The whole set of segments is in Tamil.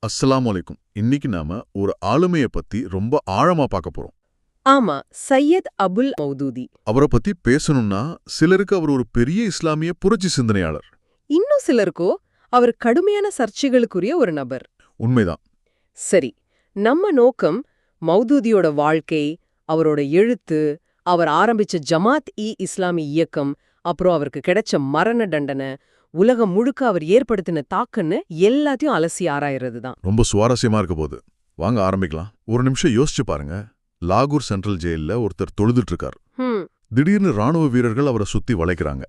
அஸ்ஸலாமு அலைக்கும். இன்னைக்கு நாம ஒரு ஆளுமைய பத்தி ரொம்ப ஆழமா பார்க்க போறோம். ஆமா, சையத் அபுல் மௌதூதி. அவரை பத்தி பேசணும்னா சிலருக்கு அவர் ஒரு பெரிய இஸ்லாமிய புரட்சி சிந்தனையாளர். இன்னும் சிலருக்கோ அவர் கடுமையான சர்ச்சைகளுக்குரிய ஒரு நபர். உண்மைதான். சரி, நம்ம நோக்கம் மௌதூதியோட வாழ்க்கை, அவரோட எழுத்து, அவர் ஆரம்பிச்ச ஜமாத்-இ-இஸ்லாமி இயக்கம், அப்புறம் அவருக்கு கிடைச்ச மரண தண்டனை, உலகம் முழுக்க அவர் ஏற்படுத்தின தாக்கன்னு எல்லாத்தையும் அலசி ஆராயறது தான். ரொம்ப சுவாரஸ்யமா இருக்க போகுது. வாங்க ஆரம்பிக்கலாம். ஒரு நிமிஷம் யோசிச்சு பாருங்க. லாகூர் சென்ட்ரல் ஜெயில்ல ஒருத்தர் தொழுதுட்டு இருக்கார். திடீர்னு ராணுவ வீரர்கள் அவரை சுத்தி வளைக்கிறாங்க.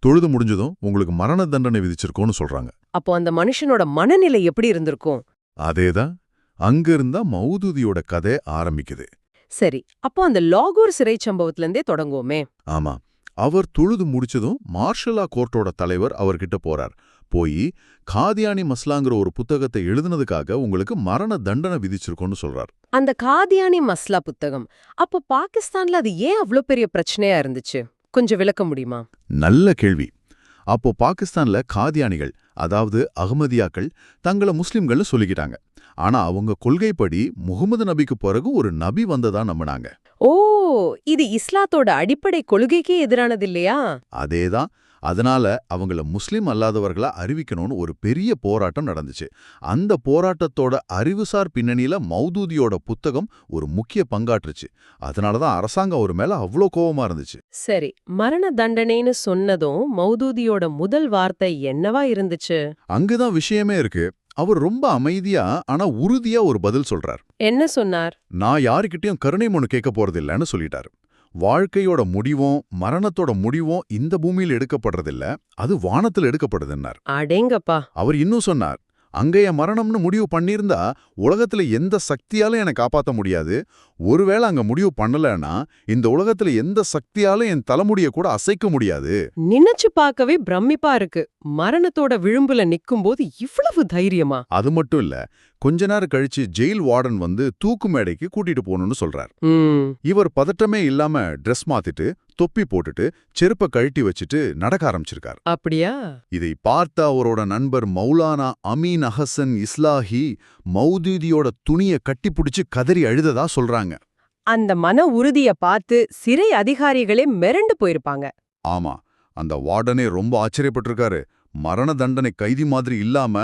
தொழுது முடிஞ்சதும் உங்களுக்கு மரண தண்டனை விதிச்சிருக்கோன்னு சொல்றாங்க. அப்போ அந்த மனுஷனோட மனநிலை எப்படி இருந்திருக்கும்? அதேதான். அங்கிருந்தா மௌதூதியோட கதை ஆரம்பிக்குது. சரி, அப்போ அந்த லாகூர் சிறை சம்பவத்திலிருந்தே தொடங்குவோமே. ஆமா. அவர் தொழுது முடிச்சதும் மார்ஷலா கோர்ட்டோட தலைவர் அவர்கிட்ட போறார். போய் காதியானி மஸ்லாங்கிற ஒரு புத்தகத்தை எழுதுனதுக்காக உங்களுக்கு மரண தண்டனை விதிச்சிருக்கோன்னு சொல்றார். அந்த காதியானி மஸ்லா புத்தகம், அப்போ பாகிஸ்தான்ல அது ஏன் அவ்ளோ பெரிய பிரச்சனையா இருந்துச்சு? கொஞ்சம் விளக்க முடியுமா? நல்ல கேள்வி. அப்போ பாகிஸ்தான்ல காதியானிகள், அதாவது அகமதியாக்கள், தங்கள முஸ்லிம்கள்னு சொல்லிக்கிட்டாங்க. ஆனா அவங்க கொள்கைப்படி முகமது நபிக்கு பிறகு ஒரு நபி வந்ததா நம்பினாங்க. ஓ, இது இஸ்லாத்தோட அடிப்படை கொள்கைக்கே எதிரானது இல்லையா? அதேதான். அதனால அவங்கள முஸ்லிம் அல்லாதவர்களா அறிவிக்கணும்னு ஒரு பெரிய போராட்டம் நடந்துச்சு. அந்த போராட்டத்தோட அறிவுசார் பின்னணியில மௌதூதியோட புத்தகம் ஒரு முக்கிய பங்காற்றுச்சு. அதனாலதான் அரசாங்கம் அவர் மேல அவ்ளோ கோவமா இருந்துச்சு. சரி, மரண தண்டனைன்னு சொன்னதும் மௌதூதியோட முதல் வார்த்தை என்னவா இருந்துச்சு? அங்குதான் விஷயமே இருக்கு. அவர் ரொம்ப அமைதியா ஆனா உறுதியா ஒரு பதில் சொல்றார். என்ன சொன்னார்? நான் யாருக்கிட்டையும் கருணை மனு கேட்க போறதில்லைன்னு சொல்லிட்டாரு. வாழ்க்கையோட முடிவும் மரணத்தோட முடிவும் இந்த பூமியில் எடுக்கப்படுறதில்ல, அது வானத்தில் எடுக்கப்படுதுன்னார். அடேங்கப்பா. அவர் இன்னும் சொன்னார், அங்கேய மரணம்னு முடிவு பண்ணியிருந்தா உலகத்துல எந்த சக்தியாலும் என்னை காப்பாற்ற முடியாது. ஒருவேளை அங்க முடிவு பண்ணலன்னா இந்த உலகத்துல எந்த சக்தியாலும் என் தலைமுடிய கூட அசைக்க முடியாது. நினைச்சு பார்க்கவே பிரமிப்பா இருக்கு. மரணத்தோட விளிம்புல நிக்கும்போது இவ்வளவு தைரியமா? அது மட்டும் இல்ல, கொஞ்ச நேரம் கழிச்சு ஜெயில் வார்டன் வந்து தூக்கு மேடைக்கு கூட்டிட்டு போகணும்னு சொல்றார். இவர் பதட்டமே இல்லாம ட்ரெஸ் மாத்திட்டு தொப்பி போட்டுட்டு செருப்ப கழட்டி வச்சுட்டு நடக்க ஆரம்பிச்சிருக்கார். அப்படியா? இதை பார்த்த அவரோட நண்பர் மௌலானா அமீன் அஹசன் இஸ்லாஹி மௌதூதியோட துணிய கட்டிப்பிடிச்சு கதறி அழுததா சொல்றாங்க. அந்த மன உறுதிய பார்த்து சிறை அதிகாரிகளே மிரண்டு போயிருப்பாங்க. ஆமா, அந்த வார்டனே ரொம்ப ஆச்சரியப்பட்டிருக்காரு. மரண தண்டனை கைதி மாதிரி இல்லாம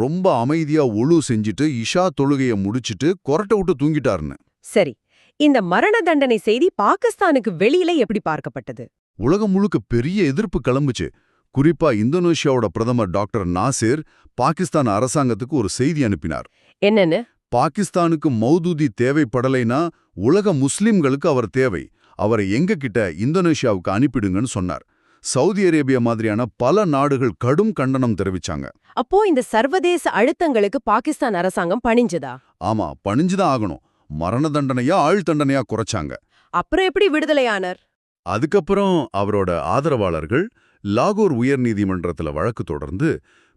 ரொம்ப அமைதியா ஒழு செஞ்சுட்டு இஷா தொழுகைய முடிச்சிட்டு கொரட்டை விட்டு தூங்கிட்டாருன்னு. சரி, இந்த மரண தண்டனை செய்தி பாகிஸ்தானுக்கு வெளியில எப்படி பார்க்கப்பட்டது? உலகம் முழுக்க பெரிய எதிர்ப்பு கிளம்புச்சு. குறிப்பா இந்தோனேஷியாவோட பிரதமர் டாக்டர் நாசிர் பாகிஸ்தான் அரசாங்கத்துக்கு ஒரு செய்தி அனுப்பினார். என்னன்னு? பாகிஸ்தானுக்கு மௌதூதி தேவைப்படலைனா உலக முஸ்லிம்களுக்கு அவர் தேவை. அவரை எங்க கிட்ட இந்தோனேஷியாவுக்கு அனுப்பிடுங்கன்னு சொன்னார். சவுதி அரேபியா மாதிரியான பல நாடுகள் கடும் கண்டனம் தெரிவிச்சாங்க. அப்போ இந்த சர்வதேச அழுத்தங்களுக்கு பாகிஸ்தான் அரசாங்கம் பணிஞ்சதா? ஆமா, பணிஞ்சுதான் ஆகணும். மரண தண்டனையா ஆழ் தண்டனையா குறைச்சாங்க. அப்புறம் எப்படி விடுதலையானார்? அதுக்கப்புறம் அவரோட ஆதரவாளர்கள் லாகூர் உயர்நீதிமன்றத்துல வழக்கு தொடர்ந்து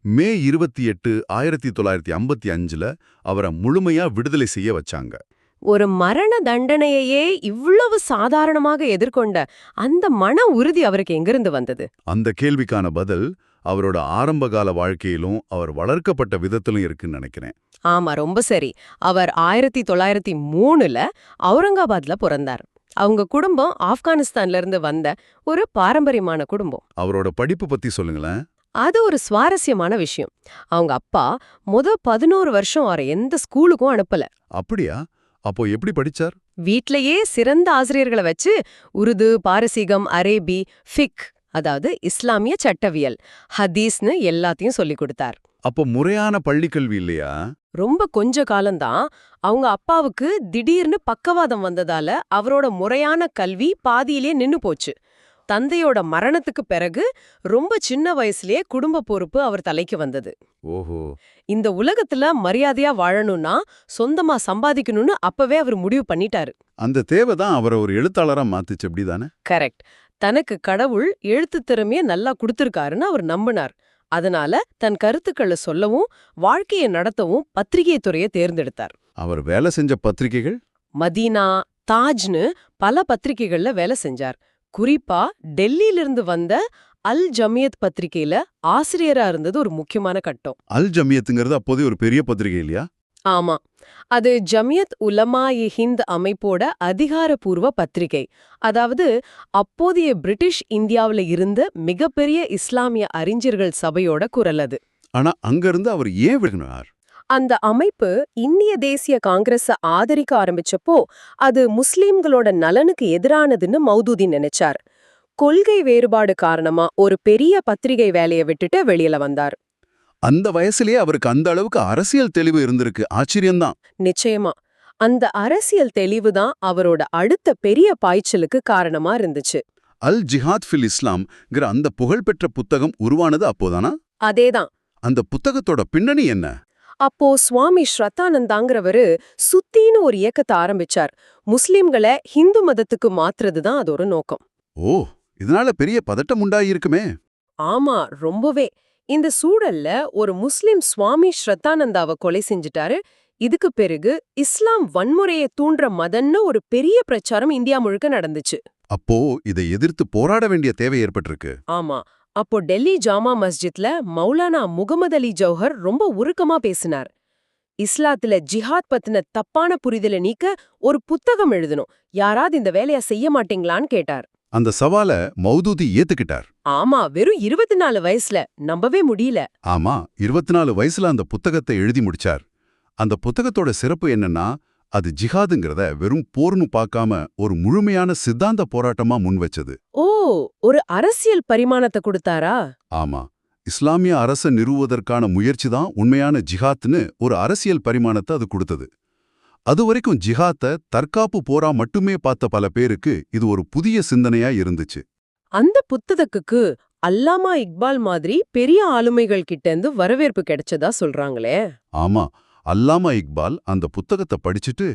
மே 28, 1955 அவரை முழுமையா விடுதலை செய்ய வச்சாங்க. ஒரு மரண தண்டனையையே இவ்வளவு சாதாரணமாக எதிர்கொண்ட அந்த மன உறுதி அவருக்கு எங்கிருந்து வந்தது? அந்த கேள்விக்கான பதில் அவரோட ஆரம்பகால வாழ்க்கையிலும் அவர் வளர்க்கப்பட்ட விதத்திலும் இருக்குன்னு நினைக்கிறேன். ஆமா, ரொம்ப சரி. அவர் 1903ல அவுரங்காபாத்ல பிறந்தார். அவங்க குடும்பம் ஆப்கானிஸ்தான்ல இருந்து வந்த ஒரு பாரம்பரியமான குடும்பம். அவரோட படிப்பு பத்தி சொல்லுங்களேன். அது ஒரு சுவாரஸ்யமான விஷயம். அவங்க அப்பா 11 வருஷம் அவரை எந்த ஸ்கூலுக்கும் அனுப்பல. அப்படியா? அப்போ எப்படி படிச்சார்? வீட்லயே சிறந்த ஆசிரியர்களை வச்சு உருது, பாரசீகம், அரேபி, ஃபிக், அதாவது இஸ்லாமிய சட்டவியல், ஹதீஸ்னு எல்லாத்தையும் சொல்லிக் கொடுத்தார். அப்போ முறையான பள்ளிக்கல்வி இல்லையா? ரொம்ப கொஞ்ச காலம்தான். அவங்க அப்பாவுக்கு திடீர்னு பக்கவாதம் வந்ததால அவரோட முறையான கல்வி பாதியிலே நின்னு போச்சு. தந்தையோட மரணத்துக்கு பிறகு ரொம்ப சின்ன வயசுலயே குடும்ப பொறுப்பு அவர் தலைக்கு வந்தது. ஓஹோ. இந்த உலகத்துல மரியாதையா வாழணும்னா சொந்தமா சம்பாதிக்கணும்னு அப்பவே அவர் முடிவு பண்ணிட்டாரு. அந்த தேவைதான் அவரை ஒரு எழுத்தாளரா மாத்துச்சு, அப்படிதானே? கரெக்ட். தனக்கு கடவுள் எழுத்து திறமைய நல்லா கொடுத்திருக்காருன்னு அவர் நம்பினார். அதனால தன் கருத்துக்களை சொல்லவும் வாழ்க்கையை நடத்தவும் பத்திரிகை துறையை தேர்ந்தெடுத்தார். அவர் வேலை செஞ்ச பத்திரிகைகள் மதீனா, தாஜ்னு பல பத்திரிகைகள்ல வேலை செஞ்சார். குறிப்பா டெல்லியிலிருந்து வந்த அல் ஜமியத் பத்திரிகையில ஆசிரியரா இருந்தது ஒரு முக்கியமான கட்டம். அல் ஜமியத்துங்கிறது அப்போதே ஒரு பெரிய பத்திரிகை இல்லையா? ஆமா, அது ஜமியத் உலமா-இ-ஹிந்த் அமைப்போட அதிகாரப்பூர்வ பத்திரிகை. அதாவது அப்போதைய பிரிட்டிஷ் இந்தியாவுல இருந்த மிகப்பெரிய இஸ்லாமிய அறிஞர்கள் சபையோட குரல் அது. ஆனா அங்கிருந்து அவர் ஏன் விலகினார்? அந்த அமைப்பு இந்திய தேசிய காங்கிரஸ ஆதரிக்க ஆரம்பிச்சப்போ அது முஸ்லிம்களோட நலனுக்கு எதிரானதுன்னு மௌதூதி நினைச்சார். கொள்கை வேறுபாடு காரணமா ஒரு பெரிய பத்திரிகை வேலையை விட்டுட்டு வெளியில வந்தார். அந்த வயசுலயே அவருக்கு அந்த அளவுக்கு அரசியல் தெளிவு இருந்திருக்கு. ஆச்சரியம்தான். நிச்சயமா அந்த அரசியல் தெளிவுதான் அவரோட அடுத்த பெரிய பாய்ச்சலுக்கு காரணமா இருந்துச்சு. அல் ஜிஹாத் ஃபில் இஸ்லாம்ங்கிற அந்த புகழ்பெற்ற புத்தகம் உருவானது அப்போதானா? அதேதான். அந்த புத்தகத்தோட பின்னணி என்ன? அப்போ சுவாமி ஸ்ரத்தானந்தாங்கிறவரு சுத்தின்னு ஒரு இயக்கத்தை ஆரம்பிச்சார். முஸ்லிம்களை ஹிந்து மதத்துக்கு மாத்துறதுதான் அதோட நோக்கம். ஓ, இதனால பெரிய பதட்டம் உண்டாயிருக்குமே. ஆமா, ரொம்பவே. இந்த சூழல்ல ஒரு முஸ்லிம் சுவாமி ஸ்ரத்தானந்தாவை கொலை செஞ்சுட்டாரு. இதுக்கு பிறகு இஸ்லாம் வன்முறையை தூண்டுற மதன்னு ஒரு பெரிய பிரச்சாரம் இந்தியா முழுக்க நடந்துச்சு. அப்போ இதை எதிர்த்து போராட வேண்டிய தேவை ஏற்பட்டிருக்கு. ஆமா, அப்போ டெல்லி ஜாமா மஸ்ஜித்ல மௌலானா முகமது அலி ஜௌஹர் ரொம்ப உருக்கமா பேசினார். இஸ்லாத்துல ஜிஹாத் பத்தின தப்பான புரிதலை நீக்க ஒரு புத்தகம் எழுதணும், யாராவது இந்த வேலைய செய்ய மாட்டீங்களான்னு கேட்டார். அந்த சவால மௌதூதி ஏத்துக்கிட்டார். ஆமா, வெறும் 24 வயசுல, நம்பவே முடியல. ஆமா, 24 வயசுல அந்த புத்தகத்தை எழுதி முடிச்சார். அந்த புத்தகத்தோட சிறப்பு என்னன்னா, அது ஜிஹாதுங்கிறத வெறும் போர்னு பார்க்காம ஒரு முழுமையான சித்தாந்த போராட்டமா முன்வச்சது. ஓ, ஒரு அரசியல் பரிமாணத்தை கொடுத்தாரா? ஆமா, இஸ்லாமிய அரச நிறுவுவதற்கான முயற்சி தான் உண்மையான ஜிஹாத்னு ஒரு அரசியல் பரிமாணத்தை அது கொடுத்தது. அதுவரைக்கும் ஜிஹாத்தை தற்காப்பு போரா மட்டுமே பார்த்த பல பேருக்கு இது ஒரு புதிய சிந்தனையா இருந்துச்சு. அந்த புத்தகத்துக்கு அல்லாமா இக்பால் மாதிரி பெரிய ஆளுமைகள் கிட்ட இருந்து வரவேற்பு கிடைச்சதா சொல்றாங்களே. ஆமா, அல்லாமா இக்பால் அந்த புத்தகத்தை படிச்சுட்டு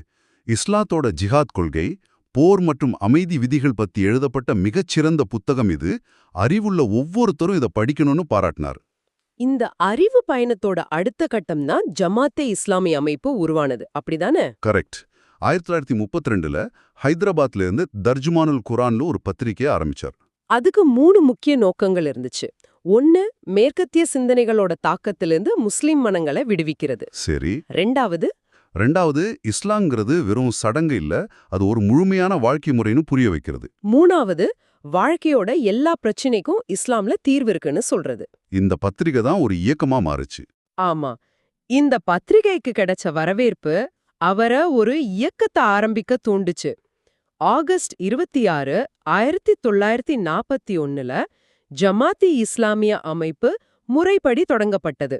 இஸ்லாத்தோட ஜிஹாத் கொள்கை, போர் மற்றும் அமைதி விதிகள் பத்தி எழுதப்பட்ட மிகச்சிறந்த புத்தகம் இது, அறிவுள்ள ஒவ்வொருத்தரும் இதை படிக்கணும்னு பாராட்டினார். இந்த அறிவு பயணத்தோட அடுத்த கட்டம் தான் ஜமாத்தே இஸ்லாமிய அமைப்பு உருவானது, அப்படிதானே? கரெக்ட். 1932ல ஹைதராபாத்ல இருந்து தர்ஜுமானுல் குரான்ல ஒரு பத்திரிகையை ஆரம்பிச்சார். அதுக்கு 3 முக்கிய நோக்கங்கள் இருந்துச்சு. ஒன்னு, மேற்கத்திய சிந்தனைகளோட தாக்கத்திலிருந்து முஸ்லிம் மனங்களை விடுவிக்கிறது. சரி. ரெண்டாவது, இஸ்லாங்கிறது வெறும் சடங்கு இல்ல, அது ஒரு முழுமையான வாழ்க்கை முறைன்னு புரிய வைக்கிறது. மூணாவது, வாழ்க்கையோட எல்லா பிரச்சனைக்கும் இஸ்லாம்ல தீர்வு இருக்குன்னு சொல்றது. இந்த பத்திரிகை தான் ஒரு இயக்கமா மாறுச்சு. ஆமா, இந்த பத்திரிகைக்கு கிடைச்ச வரவேற்பு அவரை ஒரு இயக்கத்தை ஆரம்பிக்க தூண்டுச்சு. ஆகஸ்ட் 26, 1941ல ஜமாத்தி இஸ்லாமிய அமைப்பு முறைப்படி தொடங்கப்பட்டது.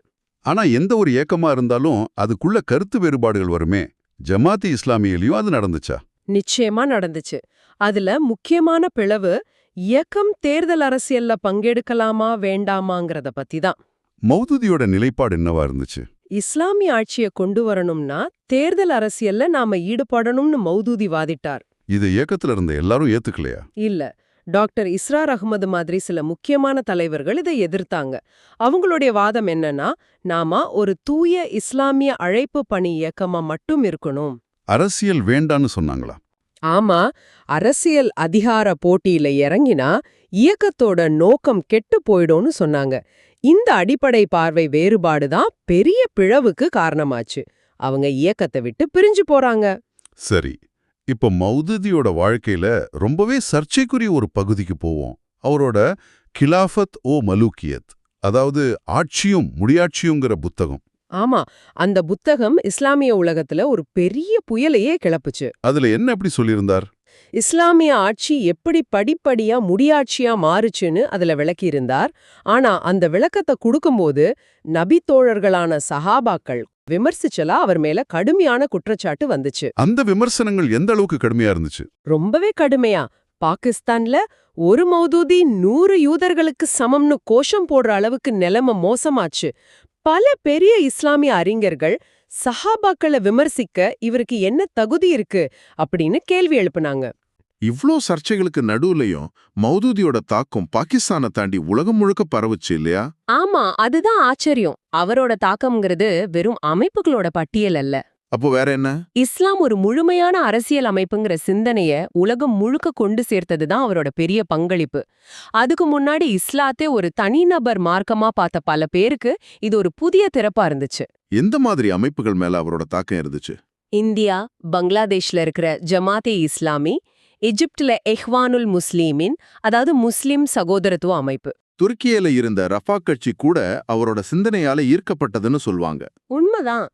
ஆனா எந்த ஒரு இயக்கமா இருந்தாலும் அதுக்குள்ள கருத்து வேறுபாடுகள் வருமே. ஜமாத்தி இஸ்லாமியிலையும் அது நடந்துச்சா? நிச்சயமா நடந்துச்சு. அதுல முக்கியமான பிளவு இயக்கம் தேர்தல் அரசியல்ல பங்கெடுக்கலாமா வேண்டாமாங்கிறத பத்தி தான். மௌதூதியோட நிலைப்பாடு என்னவா இருந்துச்சு? இஸ்லாமிய ஆட்சியை கொண்டு வரணும்னா தேர்தல் அரசியல்ல நாம ஈடுபடணும்னு மௌதூதி வாதிட்டார். இது இயக்கத்துல இருந்த எல்லாரும் ஏத்துக்கலையா? இல்ல, டாக்டர் இஸ்ரார் அகமது மாதிரி சில முக்கியமான தலைவர்கள் இதை எதிர்த்தாங்க. அவங்களுடைய வாதம் என்னன்னா, நாம ஒரு தூய இஸ்லாமிய அழைப்பு பணி இயக்கமா மட்டும் இருக்கணும். அரசியல் வேண்டான்னு சொன்னாங்களா? ஆமா, அரசியல் அதிகார போட்டியில இறங்கினா இயக்கத்தோட நோக்கம் கெட்டு போயிடும்னு சொன்னாங்க. இந்த அடிப்படை பார்வை வேறுபாடுதான் பெரிய பிளவுக்கு காரணமாச்சு. அவங்க இயக்கத்தை விட்டு பிரிஞ்சு போறாங்க. சரி, இப்ப மௌதூதியோட வாழ்க்கையில ரொம்பவே சர்ச்சைக்குரிய ஒரு பகுதிக்கு போவோம். அவரோட கிலாஃபத் ஓ மலூக்கியத், அதாவது ஆட்சியும் முடியாட்சியுங்கிற புத்தகம். ஆமா, அந்த புத்தகம் இஸ்லாமிய உலகத்துல ஒரு பெரிய புயலையே கிளப்புச்சு. அதுல என்ன எப்படி சொல்லியிருந்தார்? இஸ்லாமிய ஆட்சி எப்படி படிப்படியா முடியாட்சியா மாறுச்சுன்னு அதுல விளக்கியிருந்தார். ஆனா அந்த விளக்கத்தை கொடுக்கும்போது நபி தோழர்களான சஹாபாக்கள் விமர்சிச்சலா அவர் மேல கடுமையான குற்றச்சாட்டு வந்துச்சு. அந்த விமர்சனங்கள் எந்த அளவுக்கு கடுமையா இருந்துச்சு? ரொம்பவே கடுமையா. பாகிஸ்தான்ல ஒரு மௌதூதி 100 யூதர்களுக்கு சமம்னு கோஷம் போடுற அளவுக்கு நிலைமை மோசமாச்சு. பல பெரிய இஸ்லாமிய அறிஞர்கள் சஹாபாக்களை விமர்சிக்க இவருக்கு என்ன தகுதி இருக்கு அப்படின்னு கேள்வி எழுப்புனாங்க. இவ்ளோ சர்ச்சைகளுக்கு நடுவுலயும் மௌதூதியோட தாக்கம் பாகிஸ்தானை தாண்டி உலகம் முழுக்க பரவுச்சு இல்லையா? ஆமா, அதுதான் ஆச்சரியம். அவரோட தாக்கம்ங்கிறது வெறும் அமைப்புகளோட பட்டியல் அல்ல. அப்போ வேற என்ன? இஸ்லாம் ஒரு முழுமையான அரசியல் அமைப்புங்கிற சிந்தனைய உலகம் முழுக்க கொண்டு சேர்த்ததுதான் அவரோட பெரிய பங்களிப்பு. அதுக்கு முன்னாடி இஸ்லாத்தே ஒரு தனிநபர் மார்க்கமா பார்த்த பல பேருக்கு இது ஒரு புதிய திறப்பா இருந்துச்சு. எந்த மாதிரி அமைப்புகள் மேல அவரோட தாக்கம் இருந்துச்சு? இந்தியா, பங்களாதேஷ்ல இருக்கிற ஜமாத்தே இஸ்லாமி, எஜிப்ட்ல எஹ்வானுல் முஸ்லீமின், அதாவது முஸ்லிம் சகோதரத்துவ அமைப்பு. துருக்கியில இருந்த ரஃபா கட்சி கூட அவரோட சிந்தனையால ஈர்க்கப்பட்டதுன்னு சொல்வாங்க. உண்மைதான்.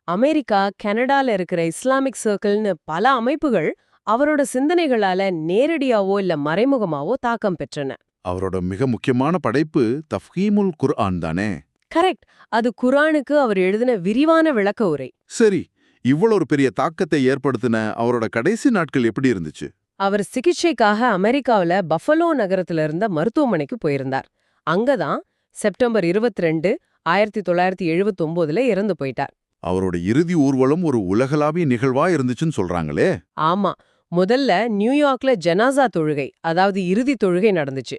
அமெரிக்கா, கனடால இருக்கிற இஸ்லாமிக் சர்க்கிள்னு பல அமைப்புகள் அவரோட சிந்தனைகளால நேரடியாவோ இல்ல மறைமுகமாவோ தாக்கம் பெற்றன. அவரோட மிக முக்கியமான படைப்பு தஃப்ஹீமுல் குர்ஆன் தானே? கரெக்ட். அது குர்ஆனுக்கு அவர் எழுதின விரிவான விளக்க உரை. சரி, இவ்வளவு ஒரு பெரிய தாக்கத்தை ஏற்படுத்தின அவரோட கடைசி நாட்கள் எப்படி இருந்துச்சு? அவர் சிகிச்சைக்காக அமெரிக்காவுல பஃபலோ நகரத்துல இருந்த மருத்துவமனைக்கு போயிருந்தார். அங்கதான் செப்டம்பர் 22, 1979ல இறந்து போயிட்டார். அவரோட இறுதி ஊர்வலம் ஒரு உலகளாவிய நிகழ்வா இருந்துச்சுன்னு சொல்றாங்களே. ஆமா, முதல்ல நியூயார்க்ல ஜனாசா தொழுகை, அதாவது இறுதி தொழுகை நடந்துச்சு.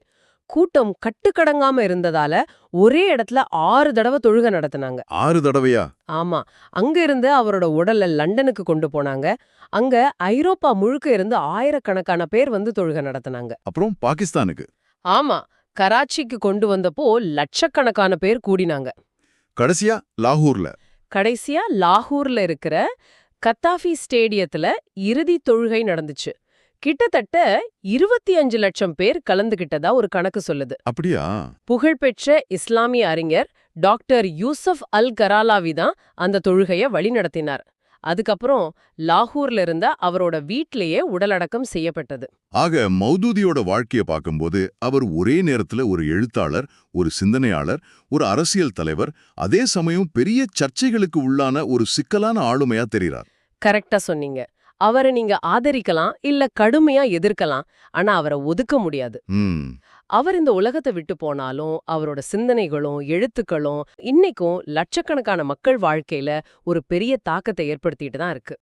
கூட்டம் கட்டுக்கடங்காம இருந்ததால ஒரே இடத்துல 6 தடவை தொழுகை நடத்தினாங்க. 6 தடவையா? ஆமா, அங்க இருந்து அவரோட உடலை லண்டனுக்கு கொண்டு போனாங்க. அங்க ஐரோப்பா முழுக்க இருந்து ஆயிரக்கணக்கான பேர் வந்து தொழுகை நடத்தினாங்க. அப்புறம் பாகிஸ்தானுக்கு? ஆமா, கராச்சிக்கு கொண்டு வந்தப்போ லட்சக்கணக்கான பேர் கூடினாங்க. கடைசியா லாகூர்ல? கடைசியா லாகூர்ல இருக்கிற கத்தாஃபி ஸ்டேடியத்துல இறுதி தொழுகை நடந்துச்சு. கிட்டத்தட்ட 25 லட்சம் பேர் கலந்துகிட்டதா ஒரு கணக்கு சொல்லுது. அப்படியா? புகழ்பெற்ற இஸ்லாமிய அறிஞர் டாக்டர் யூசப் அல் கராலாவி தான் அந்த தொழுகைய வழிநடத்தினார். அதுக்கப்புறம் லாகூர்ல இருந்த அவரோட வீட்லயே உடலடக்கம் செய்யப்பட்டது. ஆக மௌதூதியோட வாழ்க்கைய பார்க்கும்போது அவர் ஒரே நேரத்துல ஒரு எழுத்தாளர், ஒரு சிந்தனையாளர், ஒரு அரசியல் தலைவர், அதே சமயம் பெரிய சர்ச்சைகளுக்கு உள்ளான ஒரு சிக்கலான ஆளுமையா தெரிகிறார். கரெக்டா சொன்னீங்க. அவரை நீங்க ஆதரிக்கலாம் இல்ல கடுமையா எதிர்க்கலாம், ஆனா அவரை ஒதுக்க முடியாது. அவர் இந்த உலகத்தை விட்டு போனாலும் அவரோட சிந்தனைகளும் எழுத்துக்களும் இன்னைக்கும் லட்சக்கணக்கான மக்கள் வாழ்க்கையில ஒரு பெரிய தாக்கத்தை ஏற்படுத்திட்டு தான் இருக்கு.